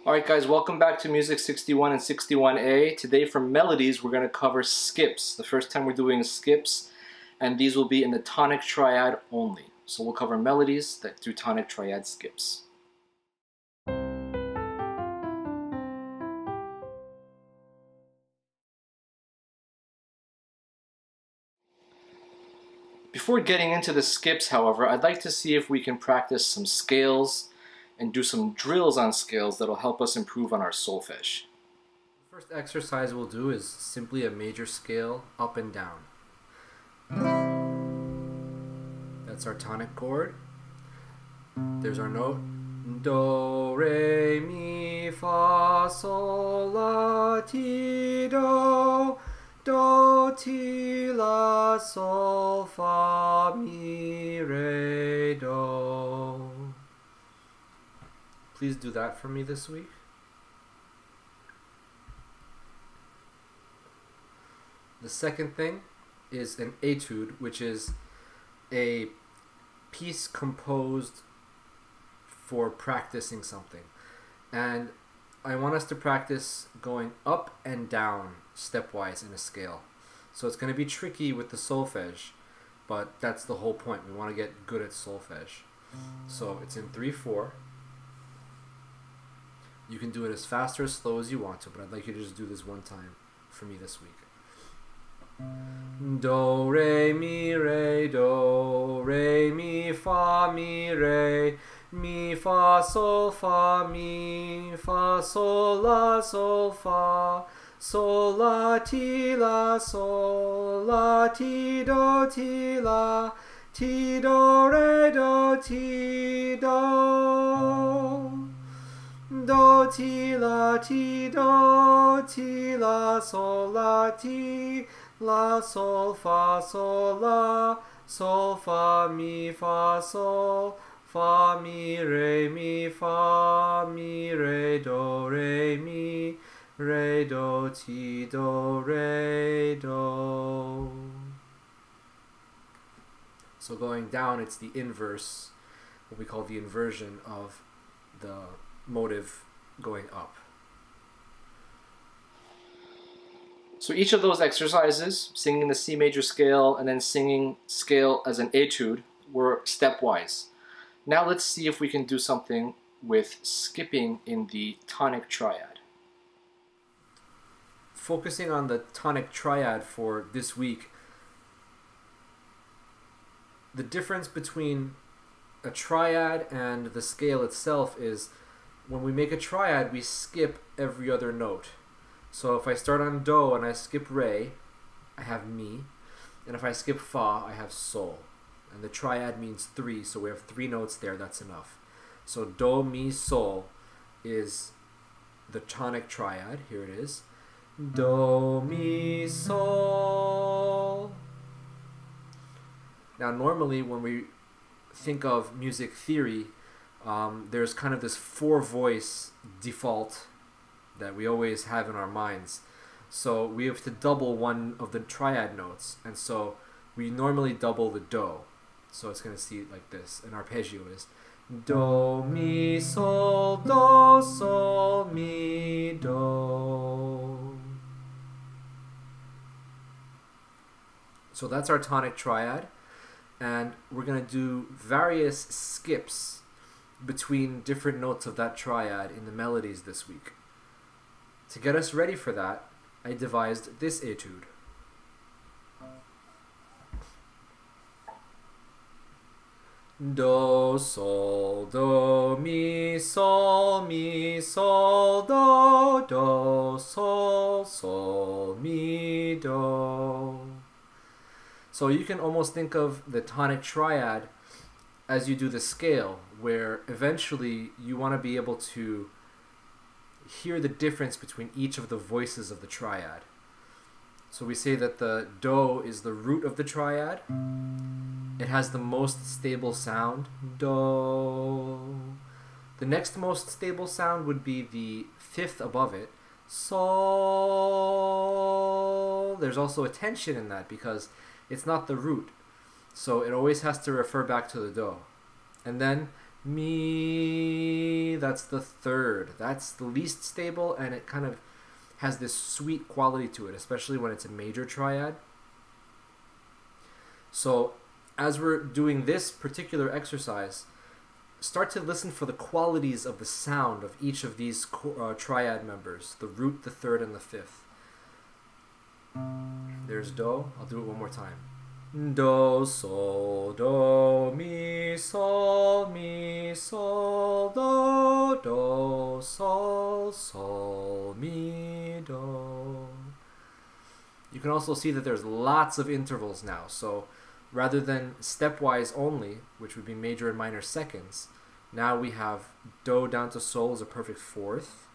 Alright guys, welcome back to Music 61 and 61A. Today for melodies we're going to cover skips. The first time we're doing skips, and these will be in the tonic triad only. So we'll cover melodies that do tonic triad skips. Before getting into the skips, however, I'd like to see if we can practice some scales and do some drills on scales that'll help us improve on our solfege. The first exercise we'll do is simply a major scale up and down. That's our tonic chord. There's our note. Do, re, mi, fa, sol, la, ti, do. Do, ti, la, sol, fa, mi, re, do. Please do that for me this week. The second thing is an etude, which is a piece composed for practicing something. And I want us to practice going up and down stepwise in a scale. So it's going to be tricky with the solfege, but that's the whole point. We want to get good at solfege. So it's in 3/4. You can do it as fast or as slow as you want to, but I'd like you to just do this one time for me this week. Do, re, mi, fa, mi, fa, sol, la, sol, la, ti, do, ti, do, re, do, ti, do. Do, ti, la, sol, la, ti, la, sol, fa, mi, fa, mi, re, do, re, do, ti, do, re, do. So going down, it's the inverse, what we call the inversion of the motive going up. So each of those exercises, singing the C major scale and then singing scale as an etude, were stepwise. Now let's see if we can do something with skipping in the tonic triad. Focusing on the tonic triad for this week, the difference between a triad and the scale itself is when we make a triad, we skip every other note. So if I start on do and I skip re, I have mi. And if I skip fa, I have sol. And the triad means 3, so we have 3 notes there, that's enough. So do, mi, sol is the tonic triad. Here it is. Do, mi, sol. Now normally when we think of music theory, there's kind of this 4-voice default that we always have in our minds. So we have to double one of the triad notes, and so we normally double the do. So it's going to see it like this. An arpeggio is do, mi, sol, mi, do. So that's our tonic triad, and we're going to do various skips between different notes of that triad in the melodies this week. To get us ready for that, I devised this etude. Do, sol, do, mi, sol, do, sol, mi, do. So you can almost think of the tonic triad as you do the scale, where eventually you want to be able to hear the difference between each of the voices of the triad. So we say that the do is the root of the triad. It has the most stable sound, do. The next most stable sound would be the 5th above it, sol. There's also a tension in that because it's not the root. So it always has to refer back to the do. And then Mi, that's the third. That's the least stable, and it kind of has this sweet quality to it, especially when it's a major triad. So as we're doing this particular exercise, start to listen for the qualities of the sound of each of these triad members, the root, the third, and the fifth. There's do. I'll do it one more time. Do, sol, do, mi, sol, do, sol, sol, mi, do. You can also see that there's lots of intervals now. So rather than stepwise only, which would be major and minor seconds, now we have do down to sol as a perfect fourth.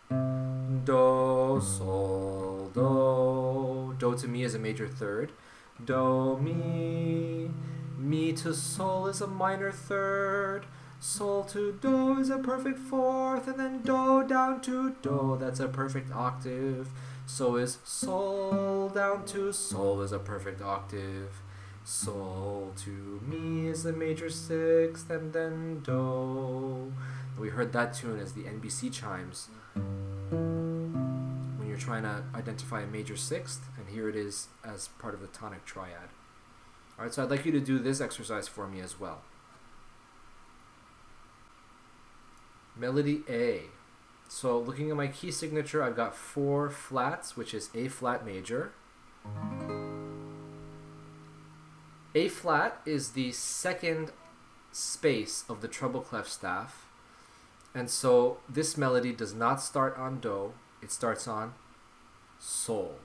Do, sol, do. Do to mi is a major third. Do, mi. Mi to sol is a minor third. Sol to do is a perfect fourth. And then do down to do, that's a perfect octave. So is sol down to sol is a perfect octave. Sol to mi is a major sixth, and then do. We heard that tune as the NBC chimes when you're trying to identify a major sixth, and here it is as part of the tonic triad. Alright, so I'd like you to do this exercise for me as well. Melody A. So looking at my key signature, I've got 4 flats, which is A flat major. A flat is the second space of the treble clef staff, and so this melody does not start on do, it starts on sol.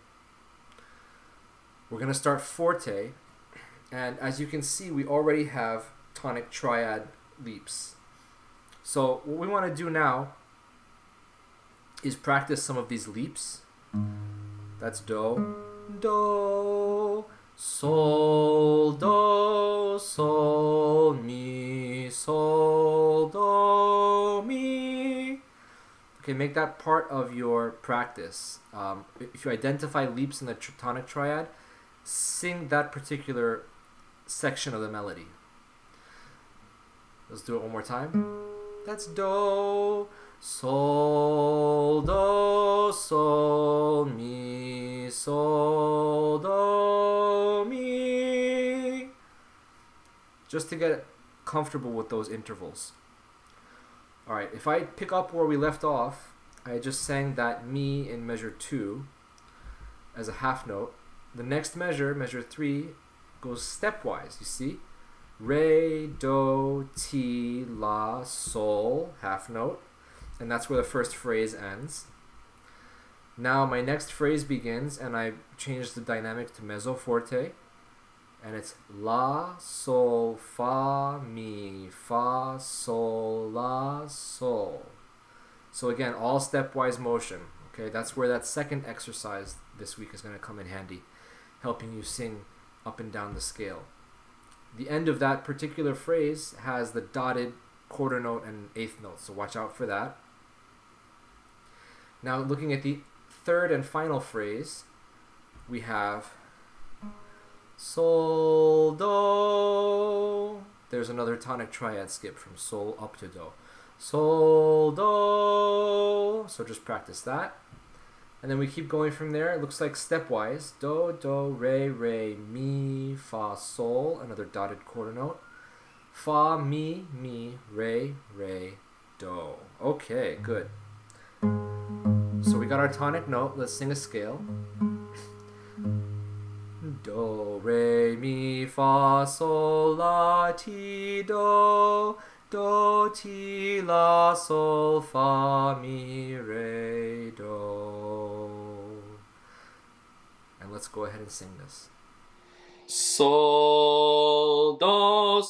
We're going to start forte, and as you can see, we already have tonic triad leaps. So what we want to do now is practice some of these leaps. That's do, do, sol, do, sol, mi, do, mi. Okay, make that part of your practice. If you identify leaps in the tonic triad, sing that particular section of the melody. Let's do it one more time. That's do, sol, do, sol, mi, do, mi. Just to get comfortable with those intervals. Alright, if I pick up where we left off, I just sang that mi in measure 2 as a half note. The next measure, measure 3, goes stepwise, you see? Re, do, ti, la, sol, half note. And that's where the first phrase ends. Now my next phrase begins, and I change the dynamic to mezzo forte. And it's la, sol, fa, mi, fa, sol, la, sol. So again, all stepwise motion. Okay, that's where that second exercise this week is going to come in handy, helping you sing up and down the scale. The end of that particular phrase has the dotted quarter note and eighth note, so watch out for that. Now looking at the third and final phrase, we have sol, do. There's another tonic triad skip from sol up to do. Sol, do. So just practice that. And then we keep going from there. It looks like stepwise. Do, do, re, mi, fa, sol. Another dotted quarter note. Fa, mi, re, do. Okay, good. So we got our tonic note. Let's sing a scale. Do, re, mi, fa, sol, la, ti, do. Do, ti, la, sol, fa, mi, re, do. And let's go ahead and sing this. Sol, do,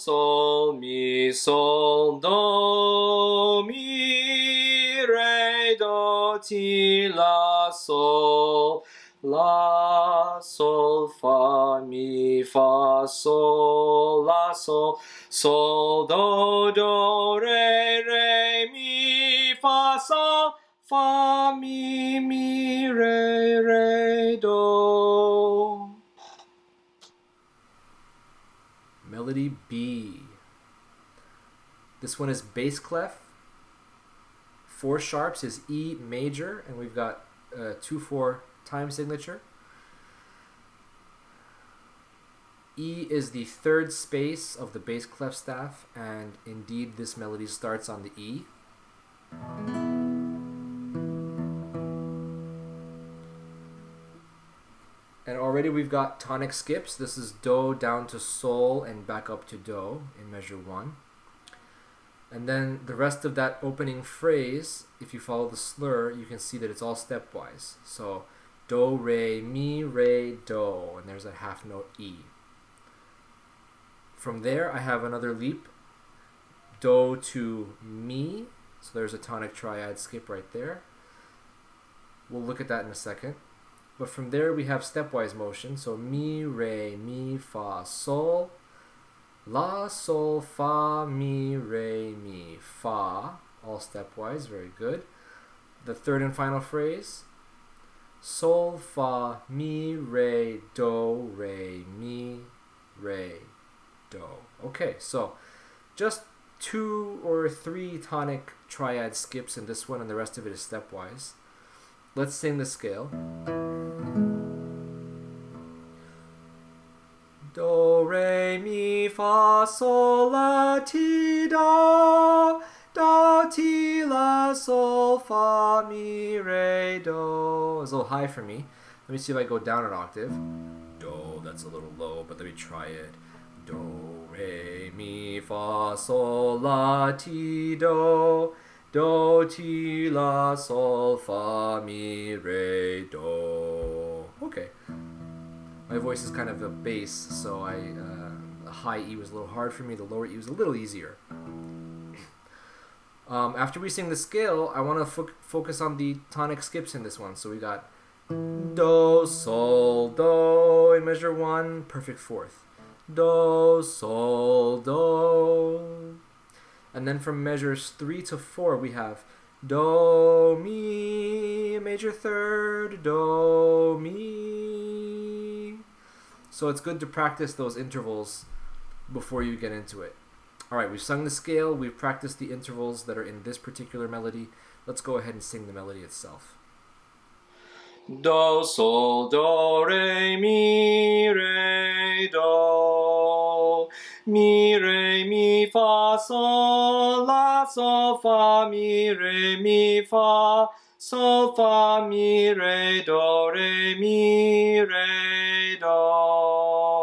mi, do, mi, re, do, ti, la, sol, fa, mi, fa, sol, la, sol, do, re, mi, fa, sol, fa, mi, re, do. Melody B. This one is bass clef. 4 sharps is E major, and we've got 2/4 time signature. E is the 3rd space of the bass clef staff, and indeed this melody starts on the E. And already we've got tonic skips. This is Do down to Sol and back up to Do in measure 1. And then the rest of that opening phrase, if you follow the slur, you can see that it's all stepwise. So Do, Re, Mi, Re, Do, and there's a half note E. From there, I have another leap, Do to Mi, so there's a tonic triad skip right there. We'll look at that in a second. But from there, we have stepwise motion, so Mi, Re, Mi, Fa, Sol, La, Sol, Fa, Mi, Re, Mi, Fa, all stepwise, very good. The 3rd and final phrase, Sol, Fa, Mi, Re, Do, Re, Mi, Re, Do. Okay, so just 2 or 3 tonic triad skips in this one, and the rest of it is stepwise. Let's sing the scale. Do, Re, Mi, Fa, Sol, La, Ti, Do, Do, Ti, La, Sol, Fa, Mi, Re, Do. It's a little high for me. Let me see if I go down an octave. Do, that's a little low, but let me try it. Do, Re, Mi, Fa, Sol, La, Ti, Do, Do, Ti, La, Sol, Fa, Mi, Re, Do. Okay. My voice is kind of a bass, so the high E was a little hard for me, the lower E was a little easier. After we sing the scale, I want to focus on the tonic skips in this one. So we got Do, Sol, Do in measure 1, perfect 4th. Do, Sol, Do. And then from measures 3 to 4, we have Do, Mi, major 3rd, Do, Mi. So it's good to practice those intervals before you get into it. All right, we've sung the scale, we've practiced the intervals that are in this particular melody. Let's go ahead and sing the melody itself. Do, Sol, Do, Re, Mi, Re, Do. Mi, Re, Mi, Fa, Sol, La, Sol, Fa, Mi, Re, Mi, Fa, Sol, Fa, Mi, Re, Do, Re, Mi, Re, Do.